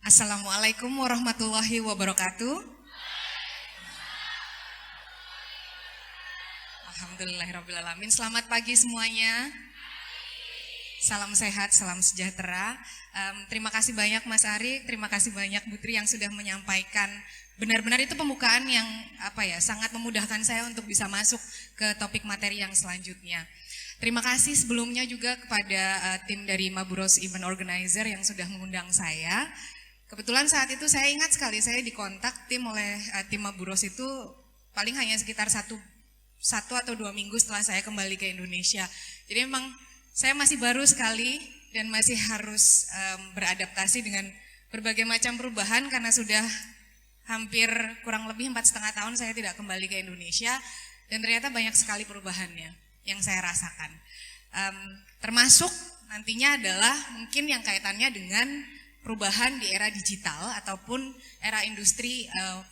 Assalamualaikum warahmatullahi wabarakatuh. Alhamdulillahirrabbilalamin. Selamat pagi semuanya. Salam sehat, salam sejahtera. Terima kasih banyak Mas Ari, terima kasih banyak Bu Tri yang sudah menyampaikan. Benar-benar itu pembukaan yang sangat memudahkan saya untuk bisa masuk ke topik materi yang selanjutnya. Terima kasih sebelumnya juga kepada tim dari Maburos Event Organizer yang sudah mengundang saya. Kebetulan saat itu saya ingat sekali saya dikontak tim oleh tim Maburos itu paling hanya sekitar satu atau 2 minggu setelah saya kembali ke Indonesia. Jadi memang saya masih baru sekali dan masih harus beradaptasi dengan berbagai macam perubahan karena sudah hampir kurang lebih 4,5 tahun saya tidak kembali ke Indonesia dan ternyata banyak sekali perubahannya yang saya rasakan. Termasuk nantinya adalah mungkin yang kaitannya dengan perubahan di era digital ataupun era industri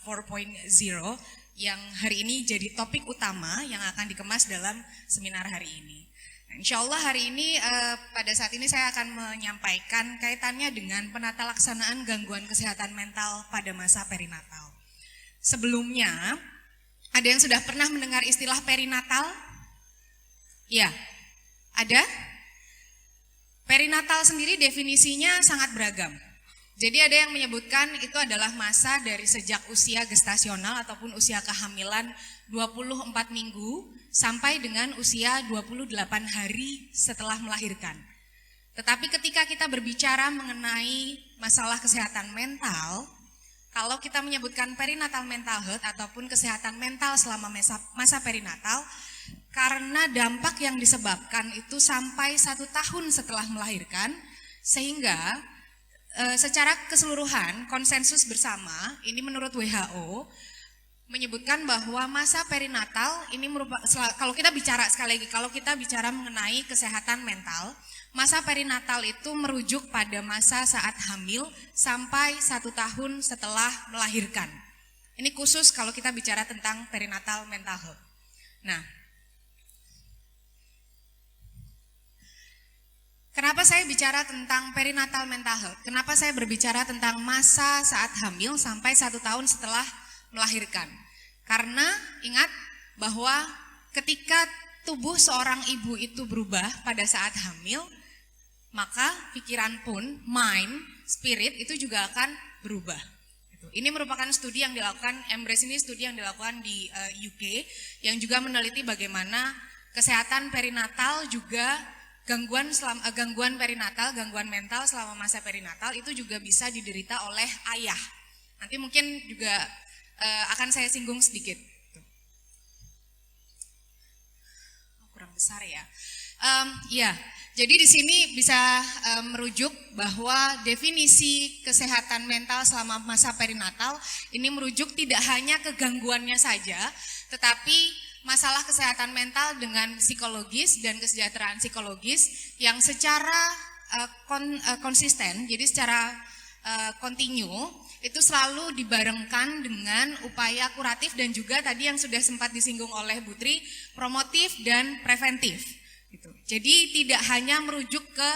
4.0 yang hari ini jadi topik utama yang akan dikemas dalam seminar hari ini. Insya Allah hari ini pada saat ini saya akan menyampaikan kaitannya dengan penata laksanaan gangguan kesehatan mental pada masa perinatal. Sebelumnya, ada yang sudah pernah mendengar istilah perinatal? Ya, ada? Perinatal sendiri definisinya sangat beragam. Jadi ada yang menyebutkan itu adalah masa dari sejak usia gestasional ataupun usia kehamilan 24 minggu sampai dengan usia 28 hari setelah melahirkan. Tetapi ketika kita berbicara mengenai masalah kesehatan mental, kalau kita menyebutkan perinatal mental health ataupun kesehatan mental selama masa perinatal, karena dampak yang disebabkan itu sampai 1 tahun setelah melahirkan, sehingga secara keseluruhan konsensus bersama ini menurut WHO menyebutkan bahwa masa perinatal ini merupakan, kalau kita bicara sekali lagi, kalau kita bicara mengenai kesehatan mental, masa perinatal itu merujuk pada masa saat hamil sampai 1 tahun setelah melahirkan. Ini khusus kalau kita bicara tentang perinatal mental health. Nah, kenapa saya bicara tentang perinatal mental health? Kenapa saya berbicara tentang masa saat hamil sampai 1 tahun setelah melahirkan? Karena ingat bahwa ketika tubuh seorang ibu itu berubah pada saat hamil, maka pikiran pun, mind, spirit itu juga akan berubah. Ini merupakan studi yang dilakukan, Embrace ini studi yang dilakukan di UK, yang juga meneliti bagaimana kesehatan perinatal juga gangguan perinatal, gangguan mental selama masa perinatal itu juga bisa diderita oleh ayah. Nanti mungkin juga akan saya singgung sedikit. Kurang besar ya. Jadi di sini bisa merujuk bahwa definisi kesehatan mental selama masa perinatal ini merujuk tidak hanya ke gangguannya saja, tetapi masalah kesehatan mental dengan psikologis dan kesejahteraan psikologis yang secara konsisten, jadi secara kontinu itu selalu dibarengkan dengan upaya kuratif dan juga tadi yang sudah sempat disinggung oleh Bu Tri, promotif dan preventif. Gitu. Jadi tidak hanya merujuk ke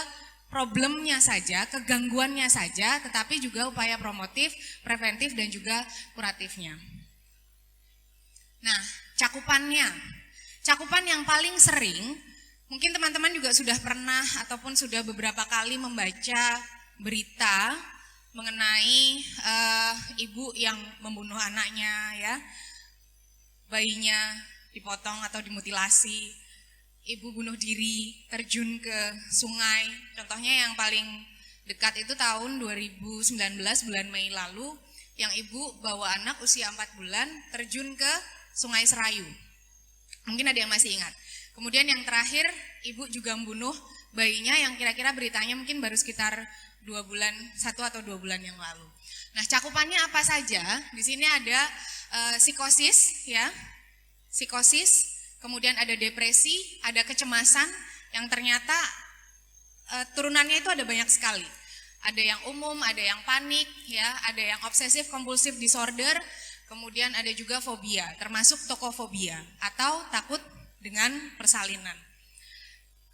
problemnya saja, kegangguannya saja, tetapi juga upaya promotif, preventif dan juga kuratifnya. Nah, cakupan yang paling sering, mungkin teman-teman juga sudah pernah ataupun sudah beberapa kali membaca berita mengenai ibu yang membunuh anaknya, ya, bayinya dipotong atau dimutilasi, ibu bunuh diri, terjun ke sungai. Contohnya yang paling dekat itu tahun 2019 bulan Mei lalu, yang ibu bawa anak usia 4 bulan terjun ke Sungai Serayu. Mungkin ada yang masih ingat. Kemudian yang terakhir, ibu juga membunuh bayinya yang kira-kira beritanya mungkin baru sekitar 1 atau 2 bulan yang lalu. Nah, cakupannya apa saja? Di sini ada psikosis, ya, psikosis, kemudian ada depresi, ada kecemasan, yang ternyata turunannya itu ada banyak sekali. Ada yang umum, ada yang panik, ya, ada yang obsesif kompulsif disorder, kemudian ada juga fobia, termasuk tokofobia atau takut dengan persalinan.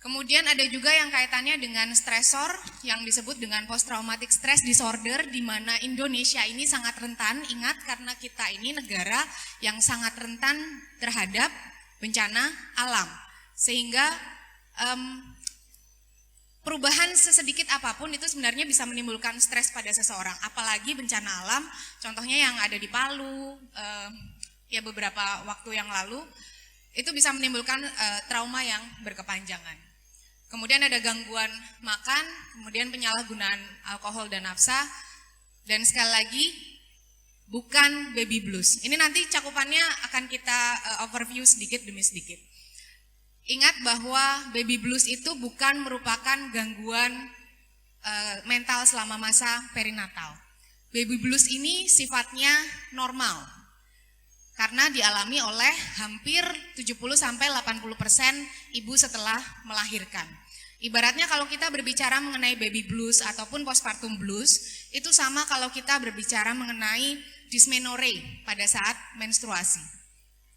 Kemudian ada juga yang kaitannya dengan stresor yang disebut dengan post traumatic stress disorder, di mana Indonesia ini sangat rentan. Ingat, karena kita ini negara yang sangat rentan terhadap bencana alam, sehingga perubahan sesedikit apapun itu sebenarnya bisa menimbulkan stres pada seseorang, apalagi bencana alam. Contohnya yang ada di Palu ya beberapa waktu yang lalu, itu bisa menimbulkan trauma yang berkepanjangan. Kemudian ada gangguan makan, kemudian penyalahgunaan alkohol dan nafsa, dan sekali lagi bukan baby blues. Ini nanti cakupannya akan kita overview sedikit demi sedikit. Ingat bahwa baby blues itu bukan merupakan gangguan mental selama masa perinatal. Baby blues ini sifatnya normal, karena dialami oleh hampir 70-80% ibu setelah melahirkan. Ibaratnya kalau kita berbicara mengenai baby blues ataupun postpartum blues, itu sama kalau kita berbicara mengenai dysmenorrhea pada saat menstruasi.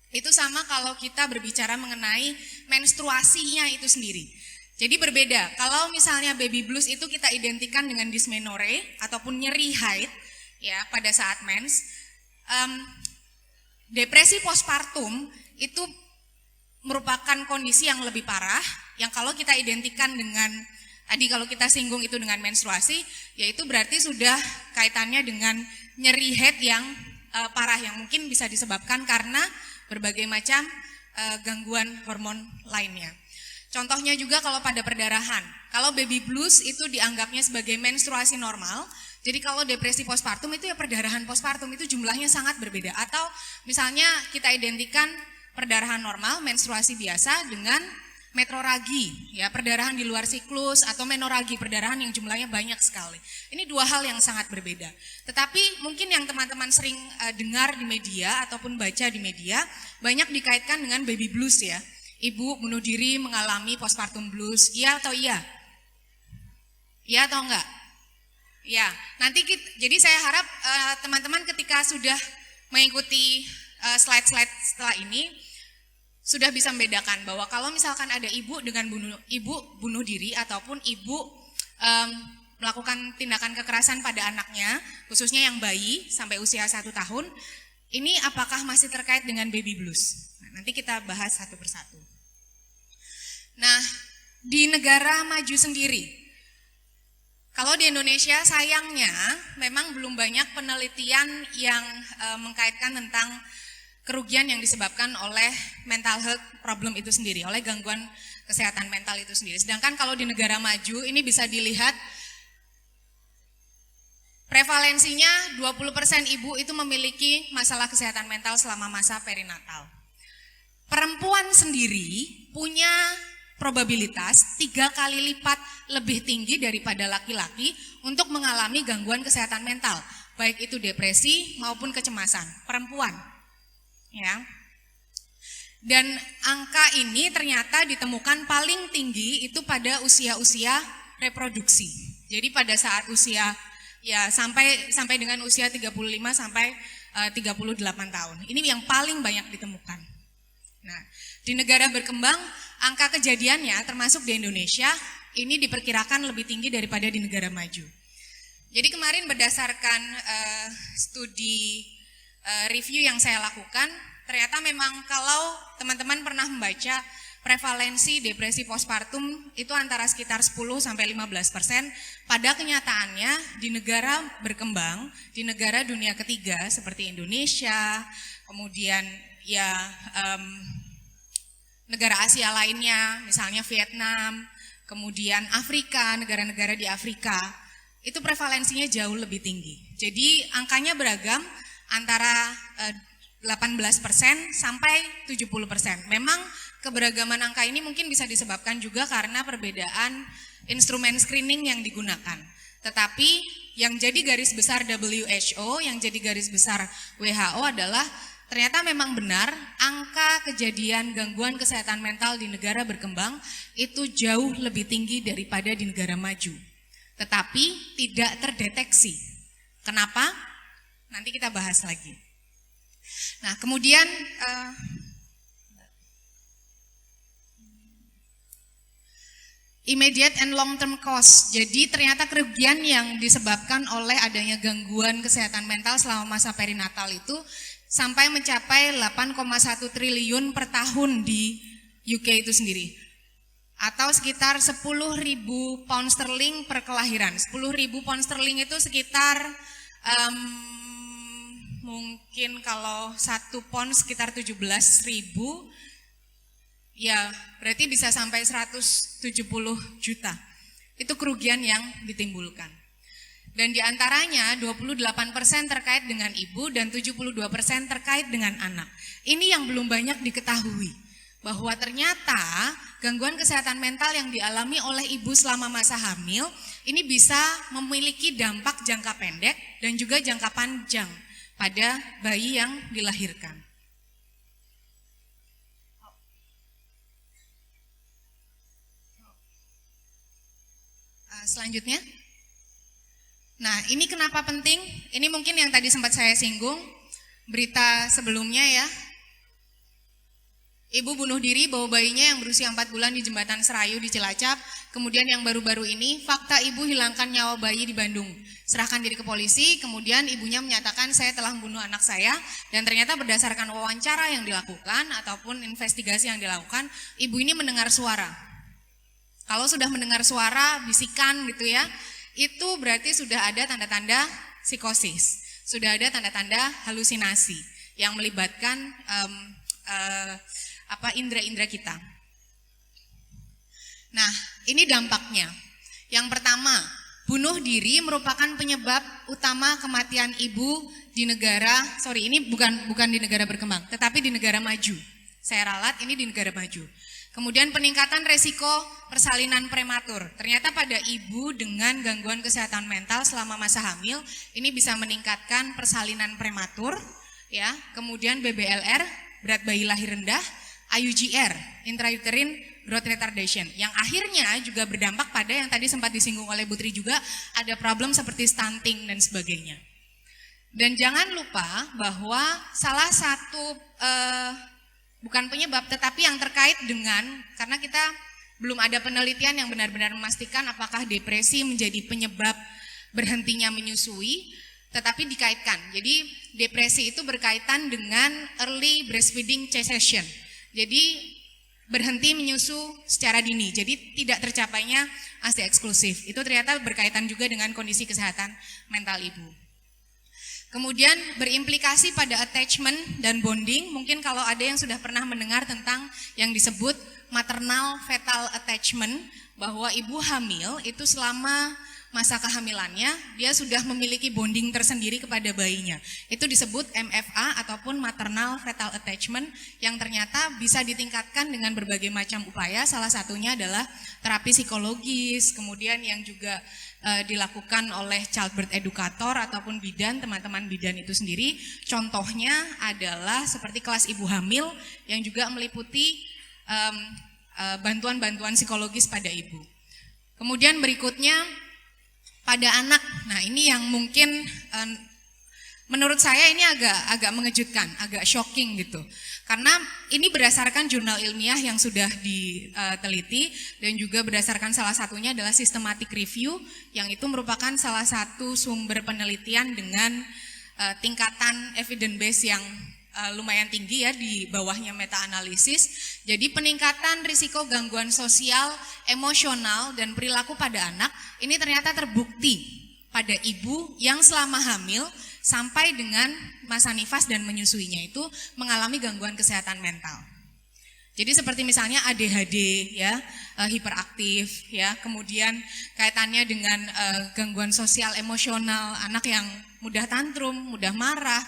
Itu sama kalau kita berbicara mengenai menstruasinya itu sendiri. Jadi berbeda, kalau misalnya baby blues itu kita identikan dengan dysmenorrhea ataupun nyeri haid ya pada saat mens. Depresi postpartum itu merupakan kondisi yang lebih parah, yang kalau kita identikan dengan, tadi kalau kita singgung itu dengan menstruasi, yaitu berarti sudah kaitannya dengan nyeri head yang parah, yang mungkin bisa disebabkan karena berbagai macam gangguan hormon lainnya. Contohnya juga kalau pada perdarahan, kalau baby blues itu dianggapnya sebagai menstruasi normal. Jadi kalau depresi postpartum itu ya perdarahan postpartum itu jumlahnya sangat berbeda. Atau misalnya kita identikan perdarahan normal, menstruasi biasa dengan metroragi, ya perdarahan di luar siklus, atau menoragi, perdarahan yang jumlahnya banyak sekali. Ini dua hal yang sangat berbeda. Tetapi mungkin yang teman-teman sering dengar di media ataupun baca di media, banyak dikaitkan dengan baby blues ya. Ibu bunuh diri mengalami postpartum blues, iya atau iya? Iya atau enggak? Ya, nanti jadi saya harap teman-teman ketika sudah mengikuti slide-slide setelah ini sudah bisa membedakan bahwa kalau misalkan ada ibu dengan bunuh diri ataupun ibu melakukan tindakan kekerasan pada anaknya, khususnya yang bayi sampai usia 1 tahun, ini apakah masih terkait dengan baby blues? Nah, nanti kita bahas satu persatu. Nah, di negara maju sendiri, kalau di Indonesia sayangnya memang belum banyak penelitian yang mengkaitkan tentang kerugian yang disebabkan oleh mental health problem itu sendiri, oleh gangguan kesehatan mental itu sendiri. Sedangkan kalau di negara maju ini bisa dilihat prevalensinya 20% ibu itu memiliki masalah kesehatan mental selama masa perinatal. Perempuan sendiri punya probabilitas 3 kali lipat lebih tinggi daripada laki-laki untuk mengalami gangguan kesehatan mental, baik itu depresi maupun kecemasan, perempuan. Ya. Dan angka ini ternyata ditemukan paling tinggi itu pada usia-usia reproduksi. Jadi pada saat usia ya sampai dengan usia 35 sampai 38 tahun. Ini yang paling banyak ditemukan. Nah, di negara berkembang angka kejadiannya termasuk di Indonesia ini diperkirakan lebih tinggi daripada di negara maju. Jadi kemarin berdasarkan studi review yang saya lakukan, ternyata memang kalau teman-teman pernah membaca prevalensi depresi postpartum itu antara sekitar 10-15%, pada kenyataannya di negara berkembang, di negara dunia ketiga seperti Indonesia, kemudian ya negara Asia lainnya, misalnya Vietnam, kemudian Afrika, negara-negara di Afrika, itu prevalensinya jauh lebih tinggi. Jadi angkanya beragam antara 18% sampai 70%. Memang keberagaman angka ini mungkin bisa disebabkan juga karena perbedaan instrumen screening yang digunakan. Tetapi yang jadi garis besar WHO, yang jadi garis besar WHO adalah ternyata memang benar angka kejadian gangguan kesehatan mental di negara berkembang itu jauh lebih tinggi daripada di negara maju. Tetapi tidak terdeteksi. Kenapa? Nanti kita bahas lagi. Nah, kemudian Immediate and long term cost. Jadi ternyata kerugian yang disebabkan oleh adanya gangguan kesehatan mental selama masa perinatal itu sampai mencapai 8,1 triliun per tahun di UK itu sendiri. Atau sekitar 10.000 pound sterling per kelahiran. 10.000 pound sterling itu sekitar mungkin kalau 1 pound sekitar 17.000. Ya, berarti bisa sampai 170 juta. Itu kerugian yang ditimbulkan. Dan diantaranya 28% terkait dengan ibu dan 72% terkait dengan anak. Ini yang belum banyak diketahui. Bahwa ternyata gangguan kesehatan mental yang dialami oleh ibu selama masa hamil, ini bisa memiliki dampak jangka pendek dan juga jangka panjang pada bayi yang dilahirkan. Selanjutnya, nah ini kenapa penting? Ini mungkin yang tadi sempat saya singgung, berita sebelumnya ya. Ibu bunuh diri bawa bayinya yang berusia 4 bulan di Jembatan Serayu di Cilacap. Kemudian yang baru-baru ini, fakta ibu hilangkan nyawa bayi di Bandung. Serahkan diri ke polisi, kemudian ibunya menyatakan saya telah membunuh anak saya. Dan ternyata berdasarkan wawancara yang dilakukan ataupun investigasi yang dilakukan, ibu ini mendengar suara. Kalau sudah mendengar suara, bisikan gitu ya, itu berarti sudah ada tanda-tanda psikosis, sudah ada tanda-tanda halusinasi yang melibatkan indera-indera kita. Nah, ini dampaknya. Yang pertama, bunuh diri merupakan penyebab utama kematian ibu di negara, ini bukan di negara berkembang, tetapi di negara maju. Saya ralat, ini di negara maju. Kemudian peningkatan resiko persalinan prematur. Ternyata pada ibu dengan gangguan kesehatan mental selama masa hamil, ini bisa meningkatkan persalinan prematur, ya. Kemudian BBLR, berat bayi lahir rendah, IUGR, intrauterine growth retardation, yang akhirnya juga berdampak pada yang tadi sempat disinggung oleh Bu Tri juga, ada problem seperti stunting dan sebagainya. Dan jangan lupa bahwa salah satu bukan penyebab, tetapi yang terkait dengan, karena kita belum ada penelitian yang benar-benar memastikan apakah depresi menjadi penyebab berhentinya menyusui, tetapi dikaitkan. Jadi depresi itu berkaitan dengan early breastfeeding cessation. Jadi berhenti menyusu secara dini, jadi tidak tercapainya ASI eksklusif. Itu ternyata berkaitan juga dengan kondisi kesehatan mental ibu. Kemudian berimplikasi pada attachment dan bonding. Mungkin kalau ada yang sudah pernah mendengar tentang yang disebut maternal fetal attachment, bahwa ibu hamil itu selama masa kehamilannya dia sudah memiliki bonding tersendiri kepada bayinya. Itu disebut MFA ataupun maternal fetal attachment, yang ternyata bisa ditingkatkan dengan berbagai macam upaya. Salah satunya adalah terapi psikologis, kemudian yang juga dilakukan oleh childbirth educator ataupun bidan, teman-teman bidan itu sendiri. Contohnya adalah seperti kelas ibu hamil yang juga meliputi bantuan-bantuan psikologis pada ibu. Kemudian berikutnya pada anak. Nah, ini yang mungkin menurut saya ini agak mengejutkan, agak shocking gitu. Karena ini berdasarkan jurnal ilmiah yang sudah diteliti dan juga berdasarkan salah satunya adalah systematic review, yang itu merupakan salah satu sumber penelitian dengan tingkatan evidence base yang lumayan tinggi ya, di bawahnya meta-analisis. Jadi peningkatan risiko gangguan sosial, emosional, dan perilaku pada anak ini ternyata terbukti pada ibu yang selama hamil sampai dengan masa nifas dan menyusuinya itu mengalami gangguan kesehatan mental. Jadi seperti misalnya ADHD ya, hiperaktif ya, kemudian kaitannya dengan gangguan sosial emosional, anak yang mudah tantrum, mudah marah,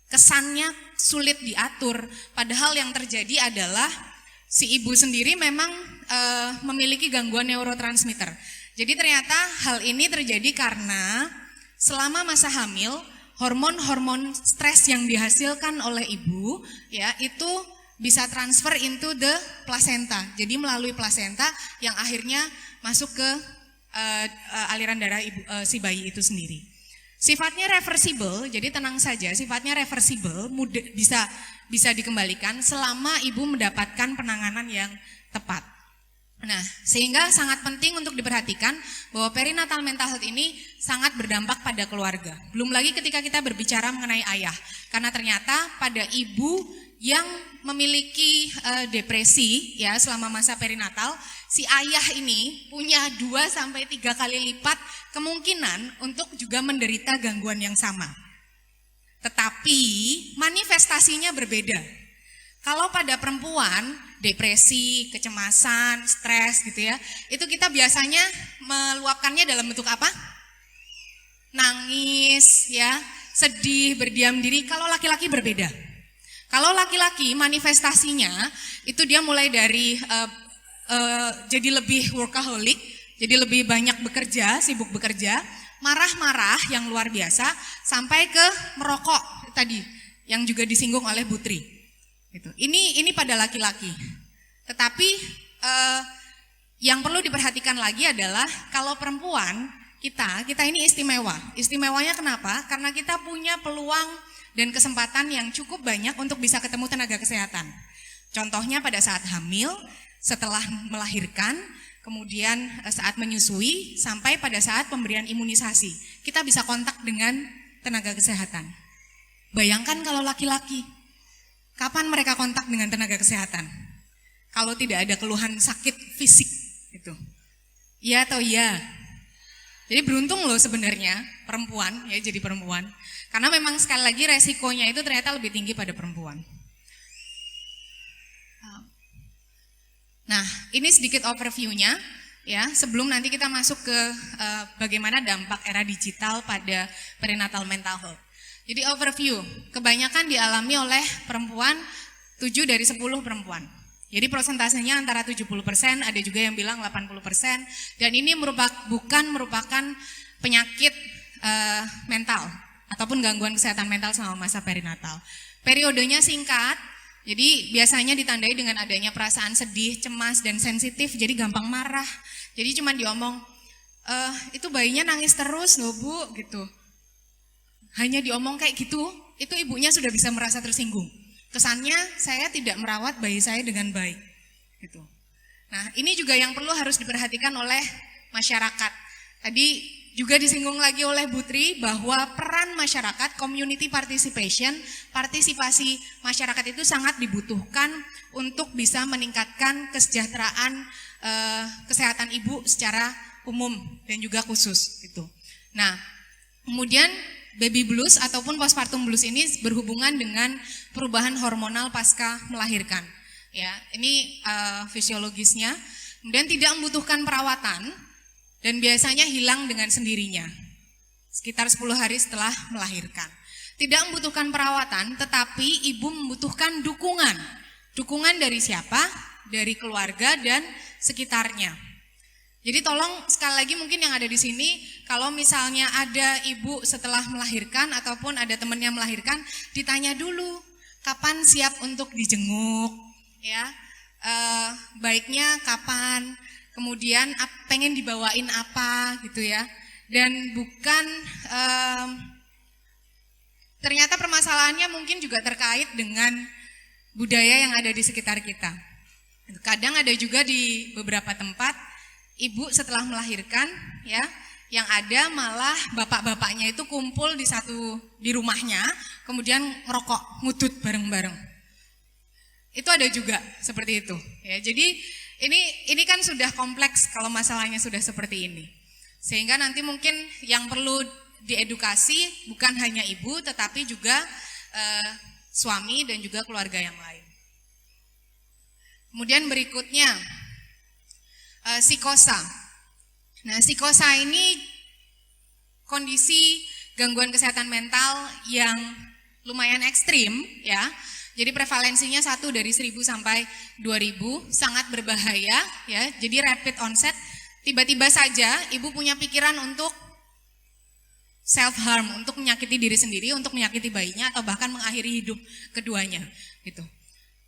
kesannya sulit diatur, padahal yang terjadi adalah si ibu sendiri memang memiliki gangguan neurotransmitter. Jadi ternyata hal ini terjadi karena selama masa hamil, hormon-hormon stres yang dihasilkan oleh ibu ya itu bisa transfer into the placenta. Jadi melalui placenta yang akhirnya masuk ke aliran darah ibu, si bayi itu sendiri. Sifatnya reversible, jadi tenang saja, sifatnya reversible, bisa dikembalikan selama ibu mendapatkan penanganan yang tepat. Nah, sehingga sangat penting untuk diperhatikan bahwa perinatal mental health ini sangat berdampak pada keluarga. Belum lagi ketika kita berbicara mengenai ayah, karena ternyata pada ibu yang memiliki depresi ya selama masa perinatal, si ayah ini punya 2-3 kali lipat kemungkinan untuk juga menderita gangguan yang sama. Tetapi manifestasinya berbeda. Kalau pada perempuan, depresi, kecemasan, stres gitu ya, itu kita biasanya meluapkannya dalam bentuk apa? Nangis ya, sedih, berdiam diri. Kalau laki-laki berbeda. Kalau laki-laki manifestasinya itu dia mulai dari jadi lebih workaholic, jadi lebih banyak bekerja, sibuk bekerja, marah-marah yang luar biasa, sampai ke merokok tadi yang juga disinggung oleh Putri. Gitu. Ini pada laki-laki. Tetapi yang perlu diperhatikan lagi adalah kalau perempuan kita ini istimewa. Istimewanya kenapa? Karena kita punya peluang dan kesempatan yang cukup banyak untuk bisa ketemu tenaga kesehatan. Contohnya pada saat hamil, setelah melahirkan, kemudian saat menyusui, sampai pada saat pemberian imunisasi. Kita bisa kontak dengan tenaga kesehatan. Bayangkan kalau laki-laki, kapan mereka kontak dengan tenaga kesehatan? Kalau tidak ada keluhan sakit fisik gitu. Iya atau iya? Jadi beruntung loh sebenarnya perempuan ya jadi perempuan. Karena memang sekali lagi resikonya itu ternyata lebih tinggi pada perempuan. Nah, ini sedikit overview-nya ya, sebelum nanti kita masuk ke bagaimana dampak era digital pada perinatal mental health. Jadi overview, kebanyakan dialami oleh perempuan, 7 dari 10 perempuan. Jadi prosentasenya antara 70%, ada juga yang bilang 80%, dan ini bukan merupakan penyakit mental, ataupun gangguan kesehatan mental selama masa perinatal. Periodenya singkat, jadi biasanya ditandai dengan adanya perasaan sedih, cemas, dan sensitif, jadi gampang marah. Jadi cuma diomong, itu bayinya nangis terus loh Bu, gitu. Hanya diomong kayak gitu, itu ibunya sudah bisa merasa tersinggung. Kesannya saya tidak merawat bayi saya dengan baik. Gitu. Nah ini juga yang perlu harus diperhatikan oleh masyarakat. Tadi juga disinggung lagi oleh Putri bahwa peran masyarakat, community participation, partisipasi masyarakat itu sangat dibutuhkan untuk bisa meningkatkan kesejahteraan kesehatan ibu secara umum dan juga khusus. Gitu. Nah kemudian baby blues ataupun postpartum blues ini berhubungan dengan perubahan hormonal pasca melahirkan. Ya, ini fisiologisnya. Kemudian tidak membutuhkan perawatan dan biasanya hilang dengan sendirinya. Sekitar 10 hari setelah melahirkan. Tidak membutuhkan perawatan, tetapi ibu membutuhkan dukungan. Dukungan dari siapa? Dari keluarga dan sekitarnya. Jadi tolong sekali lagi mungkin yang ada di sini, kalau misalnya ada ibu setelah melahirkan ataupun ada temannya melahirkan, ditanya dulu kapan siap untuk dijenguk, ya, baiknya kapan, kemudian pengen dibawain apa gitu ya, dan bukan ternyata permasalahannya mungkin juga terkait dengan budaya yang ada di sekitar kita. Kadang ada juga di beberapa tempat ibu setelah melahirkan ya, yang ada malah bapak-bapaknya itu kumpul di rumahnya, kemudian ngerokok, ngudut bareng-bareng. Itu ada juga seperti itu ya. Jadi ini kan sudah kompleks kalau masalahnya sudah seperti ini. Sehingga nanti mungkin yang perlu diedukasi bukan hanya ibu tetapi juga suami dan juga keluarga yang lain. Kemudian berikutnya psikosa. Nah, psikosa ini kondisi gangguan kesehatan mental yang lumayan ekstrim ya. Jadi prevalensinya 1 dari 1000 sampai 2000, sangat berbahaya ya. Jadi rapid onset, tiba-tiba saja ibu punya pikiran untuk self harm, untuk menyakiti diri sendiri, untuk menyakiti bayinya atau bahkan mengakhiri hidup keduanya gitu.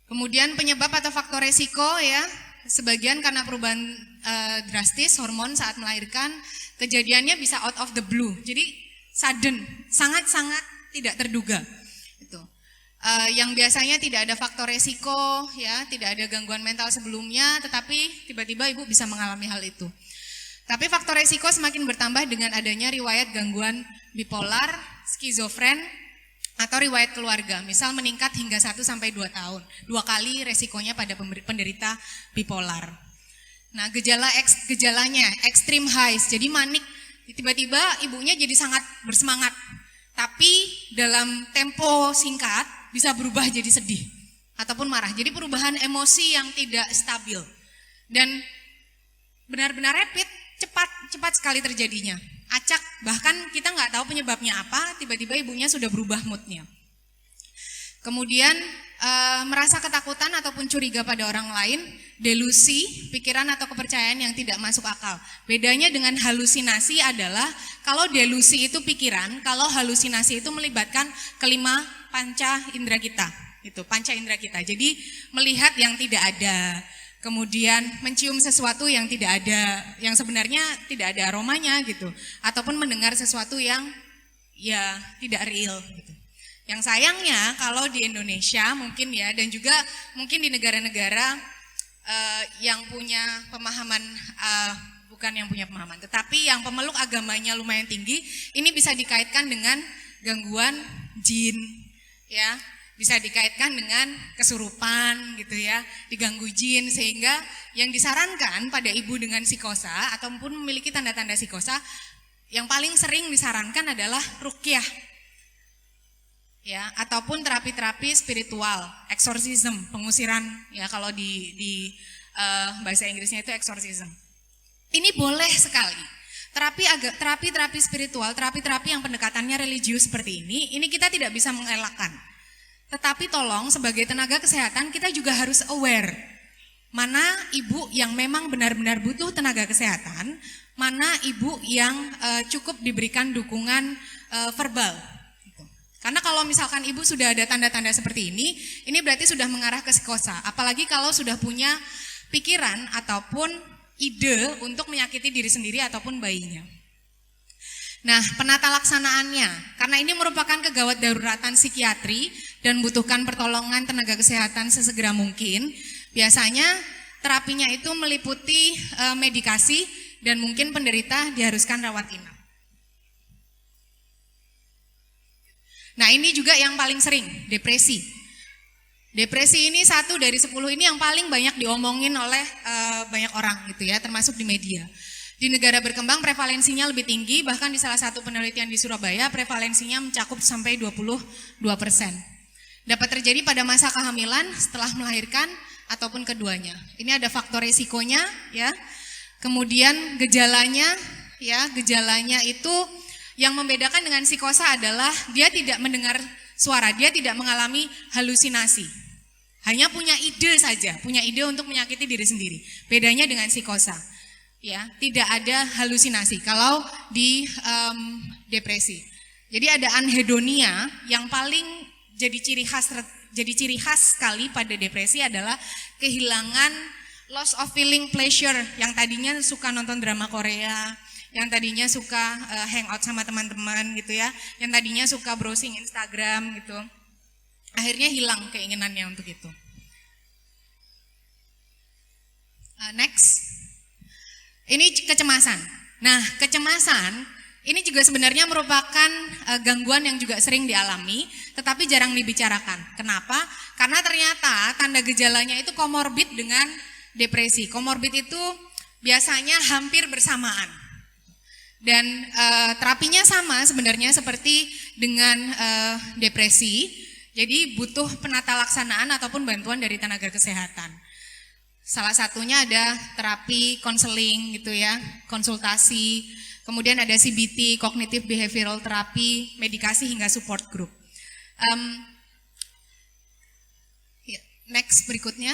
Kemudian penyebab atau faktor resiko ya, sebagian karena perubahan drastis hormon saat melahirkan, kejadiannya bisa out of the blue, jadi sudden, sangat-sangat tidak terduga. Itu. yang biasanya tidak ada faktor resiko, ya, tidak ada gangguan mental sebelumnya, tetapi tiba-tiba ibu bisa mengalami hal itu. Tapi faktor resiko semakin bertambah dengan adanya riwayat gangguan bipolar, skizofren, atau riwayat keluarga. Misal meningkat hingga 1 sampai 2 tahun, 2 kali resikonya pada penderita bipolar. Nah, gejalanya extreme highs, jadi manik, tiba-tiba ibunya jadi sangat bersemangat. Tapi dalam tempo singkat bisa berubah jadi sedih ataupun marah. Jadi perubahan emosi yang tidak stabil dan benar-benar rapid, cepat sekali terjadinya. Acak, bahkan kita nggak tahu penyebabnya apa, tiba-tiba ibunya sudah berubah moodnya. Kemudian merasa ketakutan ataupun curiga pada orang lain, delusi, pikiran atau kepercayaan yang tidak masuk akal. Bedanya dengan halusinasi adalah kalau delusi itu pikiran, kalau halusinasi itu melibatkan kelima panca indera kita, itu panca indera kita. Jadi melihat yang tidak ada, kemudian mencium sesuatu yang tidak ada, yang sebenarnya tidak ada aromanya gitu, ataupun mendengar sesuatu yang ya tidak real gitu. Yang sayangnya kalau di Indonesia mungkin ya, dan juga mungkin di negara-negara yang punya pemahaman, bukan yang punya pemahaman, tetapi yang pemeluk agamanya lumayan tinggi, ini bisa dikaitkan dengan gangguan jin, ya, bisa dikaitkan dengan kesurupan gitu ya, diganggu jin, sehingga yang disarankan pada ibu dengan psikosa ataupun memiliki tanda-tanda psikosa, yang paling sering disarankan adalah ruqyah, ya, ataupun terapi-terapi spiritual, exorcism, pengusiran, ya, kalau di bahasa Inggrisnya itu exorcism. Ini boleh sekali. Terapi-terapi spiritual, terapi-terapi yang pendekatannya religius seperti ini kita tidak bisa mengelakkan. Tetapi tolong sebagai tenaga kesehatan kita juga harus aware mana ibu yang memang benar-benar butuh tenaga kesehatan, mana ibu yang cukup diberikan dukungan verbal. Karena kalau misalkan ibu sudah ada tanda-tanda seperti ini berarti sudah mengarah ke psikosa. Apalagi kalau sudah punya pikiran ataupun ide untuk menyakiti diri sendiri ataupun bayinya. Nah, penata laksanaannya, karena ini merupakan kegawat daruratan psikiatri dan membutuhkan pertolongan tenaga kesehatan sesegera mungkin, biasanya terapinya itu meliputi medikasi dan mungkin penderita diharuskan rawat inap. Nah, ini juga yang paling sering, depresi. Depresi ini 1 dari 10 ini yang paling banyak diomongin oleh banyak orang gitu ya, termasuk di media. Di negara berkembang prevalensinya lebih tinggi, bahkan di salah satu penelitian di Surabaya prevalensinya mencakup sampai 22%. Dapat terjadi pada masa kehamilan, setelah melahirkan, ataupun keduanya. Ini ada faktor resikonya ya. Kemudian gejalanya ya, gejalanya itu yang membedakan dengan psikosa adalah dia tidak mendengar suara, dia tidak mengalami halusinasi. Hanya punya ide saja, punya ide untuk menyakiti diri sendiri. Bedanya dengan psikosa. Ya, tidak ada halusinasi kalau di depresi. Jadi ada anhedonia yang paling jadi ciri khas sekali pada depresi adalah kehilangan loss of feeling pleasure, yang tadinya suka nonton drama Korea, yang tadinya suka hangout sama teman-teman gitu ya, yang tadinya suka browsing Instagram gitu. Akhirnya hilang keinginannya untuk itu. Next. Ini kecemasan. Nah, kecemasan ini juga sebenarnya merupakan gangguan yang juga sering dialami, tetapi jarang dibicarakan. Kenapa? Karena ternyata tanda gejalanya itu komorbid dengan depresi. Komorbid itu biasanya hampir bersamaan. Dan terapinya sama sebenarnya seperti dengan depresi. Jadi butuh penata laksanaan ataupun bantuan dari tenaga kesehatan. Salah satunya ada terapi konseling gitu ya, konsultasi, kemudian ada CBT, Cognitive Behavioral Therapy, medikasi hingga support group. Next berikutnya,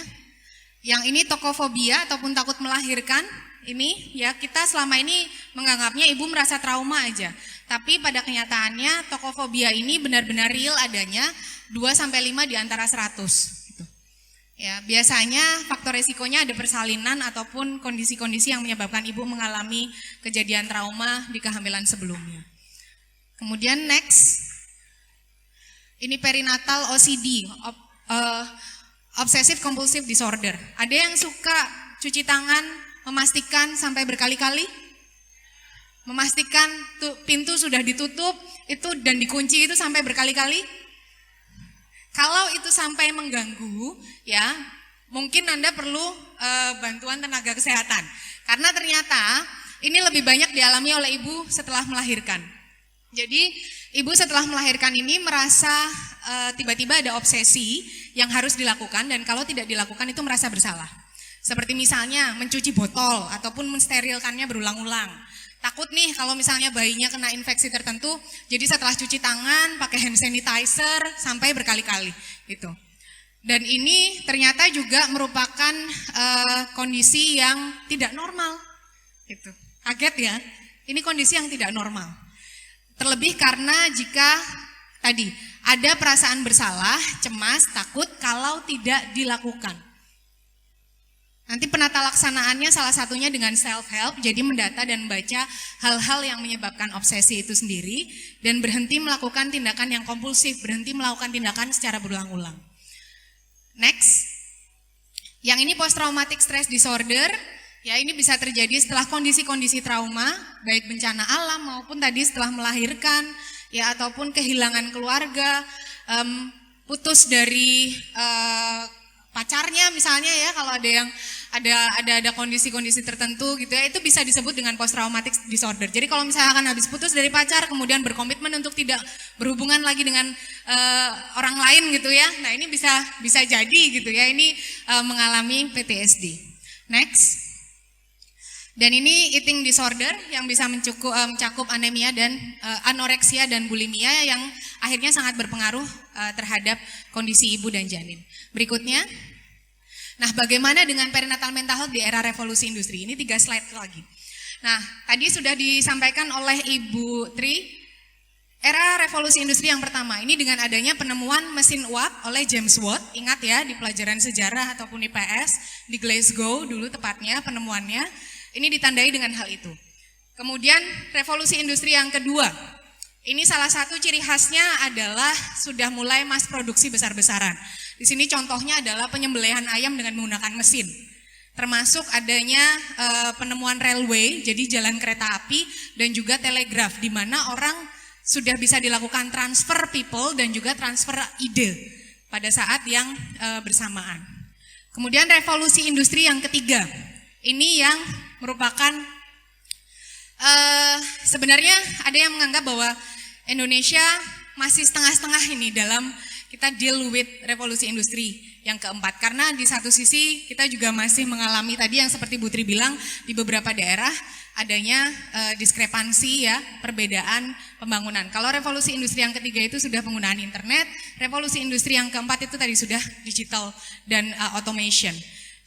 yang ini tokofobia ataupun takut melahirkan, ini ya kita selama ini menganggapnya ibu merasa trauma aja, tapi pada kenyataannya tokofobia ini benar-benar real adanya 2-5 di antara 100. Ya, biasanya faktor resikonya ada persalinan ataupun kondisi-kondisi yang menyebabkan ibu mengalami kejadian trauma di kehamilan sebelumnya. Kemudian next, Ini perinatal OCD, obsessive compulsive disorder. Ada yang suka cuci tangan, memastikan sampai berkali-kali, memastikan pintu sudah ditutup itu dan dikunci itu sampai berkali-kali. Kalau itu sampai mengganggu, ya mungkin Anda perlu bantuan tenaga kesehatan. Karena ternyata ini lebih banyak dialami oleh ibu setelah melahirkan. Jadi ibu setelah melahirkan ini merasa tiba-tiba ada obsesi yang harus dilakukan dan kalau tidak dilakukan itu merasa bersalah. Seperti misalnya mencuci botol ataupun mensterilkannya berulang-ulang. Takut nih kalau misalnya bayinya kena infeksi tertentu, jadi setelah cuci tangan pakai hand sanitizer sampai berkali-kali gitu. Dan ini ternyata juga merupakan kondisi yang tidak normal. Gitu. Kaget ya? Ini kondisi yang tidak normal. Terlebih karena jika tadi ada perasaan bersalah, cemas, takut kalau tidak dilakukan. Nanti penata laksanaannya salah satunya dengan self-help, jadi mendata dan membaca hal-hal yang menyebabkan obsesi itu sendiri, dan berhenti melakukan tindakan yang kompulsif, berhenti melakukan tindakan secara berulang-ulang. Next, yang ini post-traumatic stress disorder, ya ini bisa terjadi setelah kondisi-kondisi trauma, baik bencana alam maupun tadi setelah melahirkan, ya ataupun kehilangan keluarga, putus dari pacarnya misalnya ya, kalau ada yang ada kondisi-kondisi tertentu gitu ya, itu bisa disebut dengan post traumatic disorder. Jadi kalau misalkan habis putus dari pacar kemudian berkomitmen untuk tidak berhubungan lagi dengan orang lain gitu ya, nah ini bisa jadi gitu ya, ini mengalami PTSD. Next. Dan ini eating disorder yang bisa mencakup anemia dan anoreksia dan bulimia yang akhirnya sangat berpengaruh terhadap kondisi ibu dan janin. Berikutnya, nah bagaimana dengan perinatal mental health di era revolusi industri? Ini 3 slide lagi. Nah tadi sudah disampaikan oleh Ibu Tri, era revolusi industri yang pertama, ini dengan adanya penemuan mesin uap oleh James Watt, ingat ya di pelajaran sejarah ataupun IPS, di Glasgow dulu tepatnya penemuannya, ini ditandai dengan hal itu. Kemudian revolusi industri yang kedua, ini salah satu ciri khasnya adalah sudah mulai mass produksi besar-besaran. Di sini contohnya adalah penyembelihan ayam dengan menggunakan mesin. Termasuk adanya penemuan railway, jadi jalan kereta api dan juga telegraf, di mana orang sudah bisa dilakukan transfer people dan juga transfer ide pada saat yang bersamaan. Kemudian revolusi industri yang ketiga, ini yang merupakan sebenarnya ada yang menganggap bahwa Indonesia masih setengah-setengah ini dalam kita deal with revolusi industri yang keempat, karena di satu sisi kita juga masih mengalami tadi yang seperti Bu Tri bilang, di beberapa daerah adanya diskrepansi ya, perbedaan pembangunan. Kalau revolusi industri yang ketiga itu sudah penggunaan internet, revolusi industri yang keempat itu tadi sudah digital dan automation.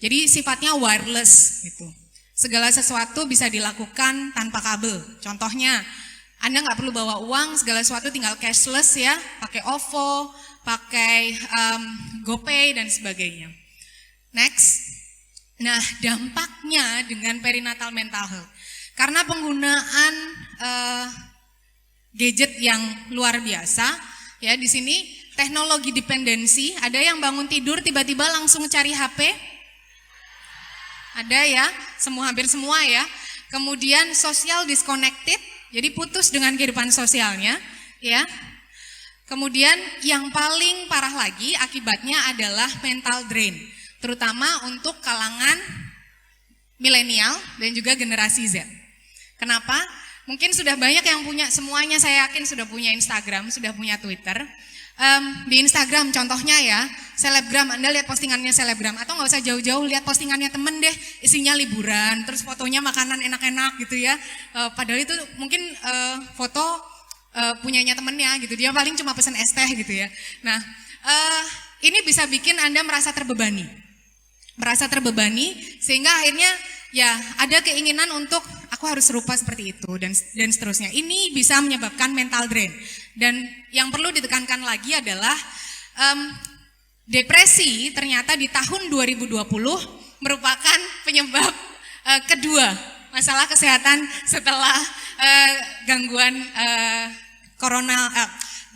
Jadi sifatnya wireless gitu. Segala sesuatu bisa dilakukan tanpa kabel. Contohnya, Anda nggak perlu bawa uang, segala sesuatu tinggal cashless ya, pakai OVO, pakai GoPay dan sebagainya. Next. Nah, dampaknya dengan perinatal mental health. Karena penggunaan gadget yang luar biasa, ya di sini teknologi dependensi, ada yang bangun tidur tiba-tiba langsung cari HP. Ada ya, hampir semua ya. Kemudian social disconnected, jadi putus dengan kehidupan sosialnya, ya. Kemudian yang paling parah lagi akibatnya adalah mental drain, terutama untuk kalangan milenial dan juga generasi Z. Kenapa? Mungkin sudah banyak yang punya, semuanya saya yakin sudah punya Instagram, sudah punya Twitter. Di Instagram contohnya ya, selebgram, Anda lihat postingannya selebgram, atau nggak usah jauh-jauh, lihat postingannya temen deh, isinya liburan, terus fotonya makanan enak-enak gitu ya, padahal itu mungkin foto punyanya temennya gitu, dia paling cuma pesan es teh gitu ya. Nah, ini bisa bikin Anda merasa terbebani sehingga akhirnya ya ada keinginan untuk aku harus serupa seperti itu dan seterusnya. Ini bisa menyebabkan mental drain. Dan yang perlu ditekankan lagi adalah depresi ternyata di tahun 2020 merupakan penyebab kedua masalah kesehatan setelah gangguan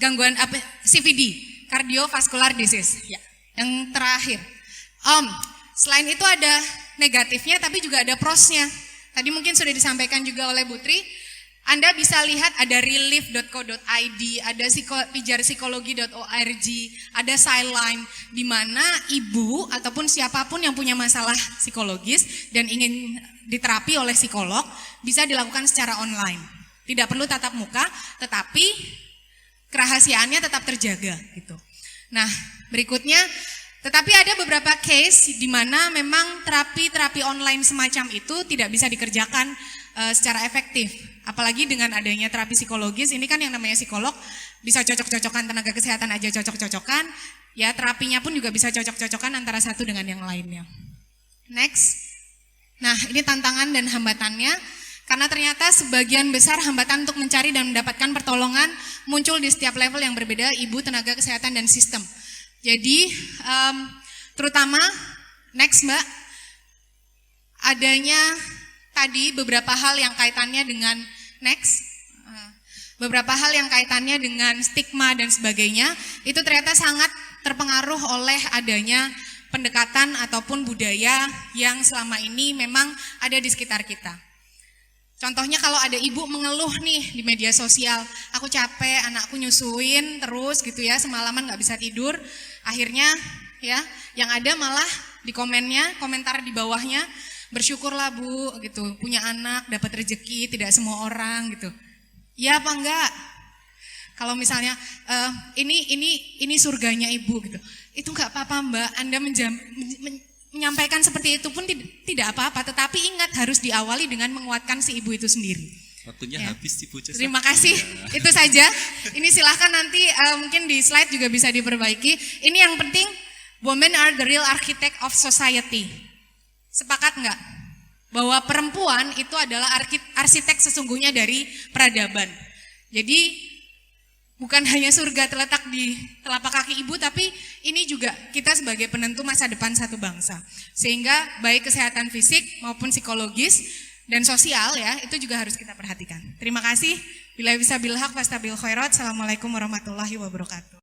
gangguan apa CVD, cardiovascular disease. Ya, yang terakhir. Selain itu ada negatifnya tapi juga ada prosnya. Tadi mungkin sudah disampaikan juga oleh Bu Tri. Anda bisa lihat ada relief.co.id, ada pijarpsikologi.org, ada Sideline, di mana ibu ataupun siapapun yang punya masalah psikologis dan ingin diterapi oleh psikolog bisa dilakukan secara online. Tidak perlu tatap muka, tetapi kerahasiaannya tetap terjaga gitu. Nah, berikutnya, tetapi ada beberapa case di mana memang terapi online semacam itu tidak bisa dikerjakan secara efektif. Apalagi dengan adanya terapi psikologis, ini kan yang namanya psikolog bisa cocok-cocokan, tenaga kesehatan aja cocok-cocokan, ya terapinya pun juga bisa cocok-cocokan antara satu dengan yang lainnya. Next. Nah, ini tantangan dan hambatannya, karena ternyata sebagian besar hambatan untuk mencari dan mendapatkan pertolongan muncul di setiap level yang berbeda, ibu, tenaga kesehatan, dan sistem. Jadi, terutama, next Mbak, adanya tadi beberapa hal yang kaitannya dengan beberapa hal yang kaitannya dengan stigma dan sebagainya, itu ternyata sangat terpengaruh oleh adanya pendekatan ataupun budaya yang selama ini memang ada di sekitar kita. Contohnya kalau ada ibu mengeluh nih di media sosial, aku capek, anakku nyusuin terus gitu ya, semalaman gak bisa tidur, akhirnya ya yang ada malah di komentar di bawahnya, bersyukurlah Bu gitu, punya anak, dapat rezeki, tidak semua orang gitu. Ya apa enggak? Kalau misalnya ini surganya Ibu gitu. Itu enggak apa-apa Mbak, Anda menyampaikan seperti itu pun tidak apa-apa, tetapi ingat harus diawali dengan menguatkan si ibu itu sendiri. Waktunya ya. Habis Ibu Cesa. Terima kasih. Ya. Itu saja. Ini silahkan nanti mungkin di slide juga bisa diperbaiki. Ini yang penting, women are the real architect of society. Sepakat enggak? Bahwa perempuan itu adalah arsitek sesungguhnya dari peradaban. Jadi bukan hanya surga terletak di telapak kaki ibu, tapi ini juga kita sebagai penentu masa depan satu bangsa. Sehingga baik kesehatan fisik maupun psikologis dan sosial ya, itu juga harus kita perhatikan. Terima kasih. Bila bisa bilhaq fastabil khairat. Assalamualaikum warahmatullahi wabarakatuh.